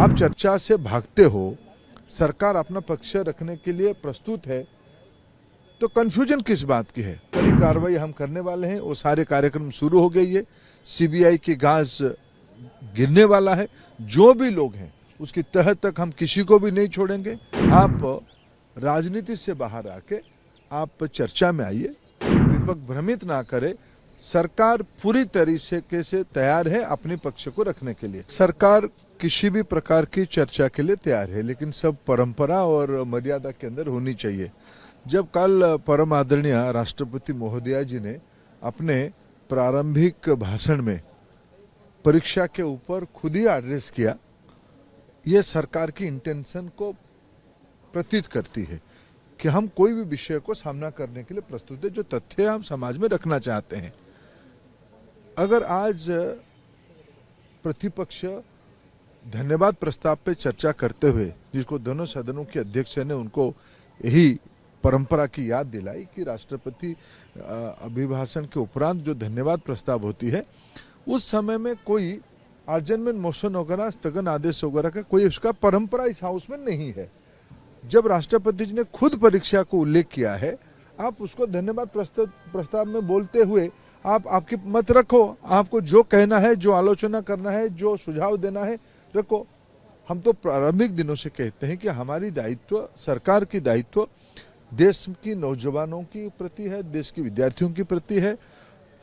आप चर्चा से भागते हो, सरकार अपना पक्ष रखने के लिए प्रस्तुत है, तो कंफ्यूजन किस बात की है? कड़ी कार्रवाई हम करने वाले हैं, वो सारे कार्यक्रम शुरू हो गई है, सीबीआई की गाज गिरने वाला है। जो भी लोग हैं उसकी तह तक हम किसी को भी नहीं छोड़ेंगे। आप राजनीति से बाहर आके आप चर्चा में आइए, विपक्ष भ्रमित ना करे। सरकार पूरी तरीके से तैयार है अपने पक्ष को रखने के लिए। सरकार किसी भी प्रकार की चर्चा के लिए तैयार है, लेकिन सब परंपरा और मर्यादा के अंदर होनी चाहिए। जब कल परम आदरणीय राष्ट्रपति महोदया जी ने अपने प्रारंभिक भाषण में परीक्षा के ऊपर खुद ही एड्रेस किया, ये सरकार की इंटेंशन को प्रतीत करती है कि हम कोई भी विषय को सामना करने के लिए प्रस्तुत है, जो तथ्य हम समाज में रखना चाहते हैं। अगर आज प्रतिपक्ष धन्यवाद प्रस्ताव पे चर्चा करते हुए, जिसको दोनों सदनों के अध्यक्ष ने उनको यही परंपरा की याद दिलाई कि राष्ट्रपति अभिभाषण के उपरांत जो धन्यवाद प्रस्ताव होती है, उस समय में कोई अर्जनमेंट मोशन वगैरह, स्थगन आदेश वगैरह का कोई उसका परंपरा इस हाउस में नहीं है। जब राष्ट्रपति जी ने खुद परीक्षा को उल्लेख किया है, आप उसको धन्यवाद प्रस्ताव में बोलते हुए आप आपकी मत रखो। आपको जो कहना है, जो आलोचना करना है, जो सुझाव देना है, रखो। हम तो प्रारंभिक दिनों से कहते हैं कि हमारी दायित्व, सरकार की दायित्व देश की नौजवानों की प्रति है, देश के विद्यार्थियों की प्रति है।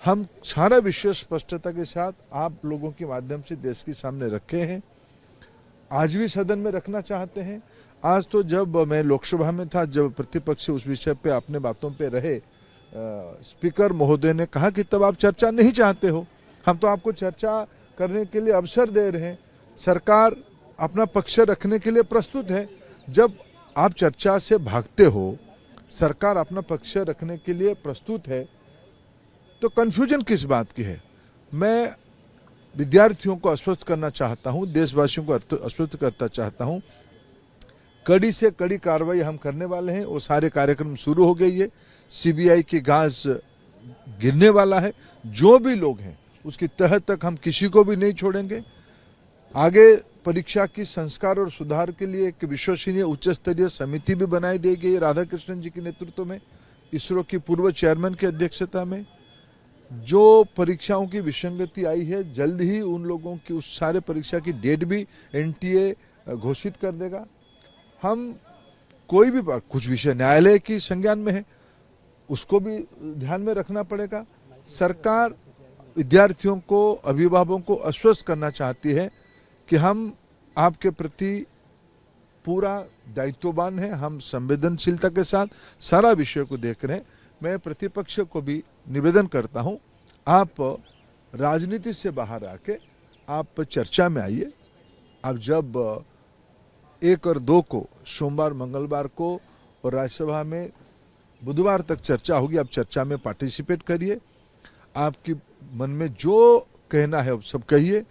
हम सारा विषय स्पष्टता के साथ आप लोगों के माध्यम से देश के सामने रखे हैं, आज भी सदन में रखना चाहते हैं। आज तो जब मैं लोकसभा में था, जब प्रतिपक्ष उस विषय पे अपने बातों पे रहे, स्पीकर महोदय ने कहा कि तब आप चर्चा नहीं चाहते हो। हम तो आपको चर्चा करने के लिए अवसर दे रहे हैं, सरकार अपना पक्ष रखने के लिए प्रस्तुत है। जब आप चर्चा से भागते हो, सरकार अपना पक्ष रखने के लिए प्रस्तुत है, तो कंफ्यूजन किस बात की है? मैं विद्यार्थियों को आश्वस्त करना चाहता हूं, देशवासियों को आश्वस्त करना चाहता हूं, कड़ी से कड़ी कार्रवाई हम करने वाले हैं। वो सारे कार्यक्रम शुरू हो गई है, सीबीआई की गाज गिरने वाला है। जो भी लोग हैं उसकी तह तक हम किसी को भी नहीं छोड़ेंगे। आगे परीक्षा की संस्कार और सुधार के लिए एक विश्वसनीय उच्च स्तरीय समिति भी बनाई दी गई राधाकृष्णन जी के नेतृत्व में, इसरो की पूर्व चेयरमैन की अध्यक्षता में। जो परीक्षाओं की विसंगति आई है, जल्द ही उन लोगों की उस सारे परीक्षा की डेट भी एनटीए घोषित कर देगा। हम कोई भी कुछ विषय न्यायालय की संज्ञान में है, उसको भी ध्यान में रखना पड़ेगा। सरकार विद्यार्थियों को, अभिभावकों को आश्वस्त करना चाहती है कि हम आपके प्रति पूरा दायित्ववान हैं, हम संवेदनशीलता के साथ सारा विषय को देख रहे हैं। मैं प्रतिपक्ष को भी निवेदन करता हूं, आप राजनीति से बाहर आके आप चर्चा में आइए। आप जब 1 और 2 को, सोमवार मंगलवार को और राज्यसभा में बुधवार तक चर्चा होगी, आप चर्चा में पार्टिसिपेट करिए। आपकी मन में जो कहना है सब कहिए,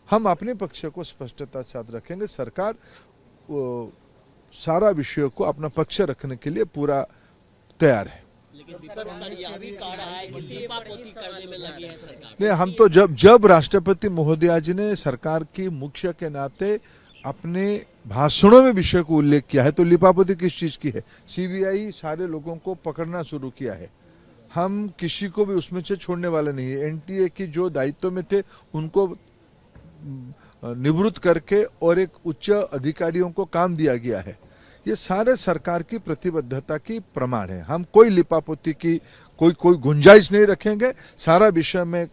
हम अपने पक्ष को स्पष्टता के साथ रखेंगे। सरकार सारा विषयों को अपना पक्ष रखने के लिए पूरा तैयार है। लेकिन विपक्ष यह भी कह रहा है कि लीपापोती करने में लगी है सरकार। नहीं, हम तो जब राष्ट्रपति महोदया जी ने सरकार की मुख्य के नाते अपने भाषणों में विषय को उल्लेख किया है, तो लिपापोती किस चीज की है? सीबीआई सारे लोगों को पकड़ना शुरू किया है, हम किसी को भी उसमें से छोड़ने वाले नहीं है। एनटीए की जो दायित्व में थे उनको निवृत्त करके और एक उच्च अधिकारियों को काम दिया गया है। ये सारे सरकार की प्रतिबद्धता की प्रमाण है। हम कोई लिपापोती की कोई गुंजाइश नहीं रखेंगे। सारा विषय में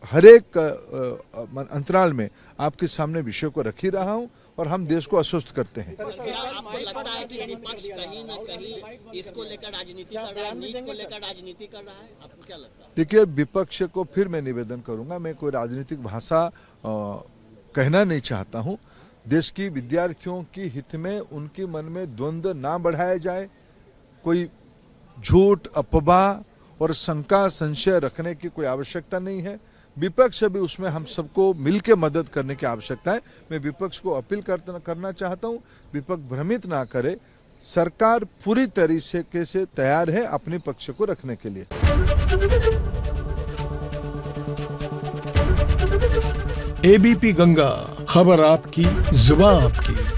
हर एक अंतराल में आपके सामने विषय को रख ही रहा हूं और हम देश को आश्वस्त करते हैं। आपको लगता है कि विपक्ष कहीं न कहीं इसको लेकर राजनीति कर रहा है, नीट को लेकर राजनीति कर रहा है? आपको क्या लगता है? देखिए, विपक्ष को फिर मैं निवेदन करूंगा, मैं कोई राजनीतिक भाषा कहना नहीं चाहता हूं। देश की विद्यार्थियों की हित में उनके मन में द्वंद्व ना बढ़ाया जाए, कोई झूठ, अफवाह और शंका, संशय रखने की कोई आवश्यकता नहीं है। विपक्ष भी उसमें हम सबको मिलकर मदद करने की आवश्यकता है। मैं विपक्ष को अपील करना चाहता हूं, विपक्ष भ्रमित ना करे। सरकार पूरी तरीके से तैयार है अपने पक्ष को रखने के लिए। एबीपी गंगा खबर आपकी, जुबान आपकी।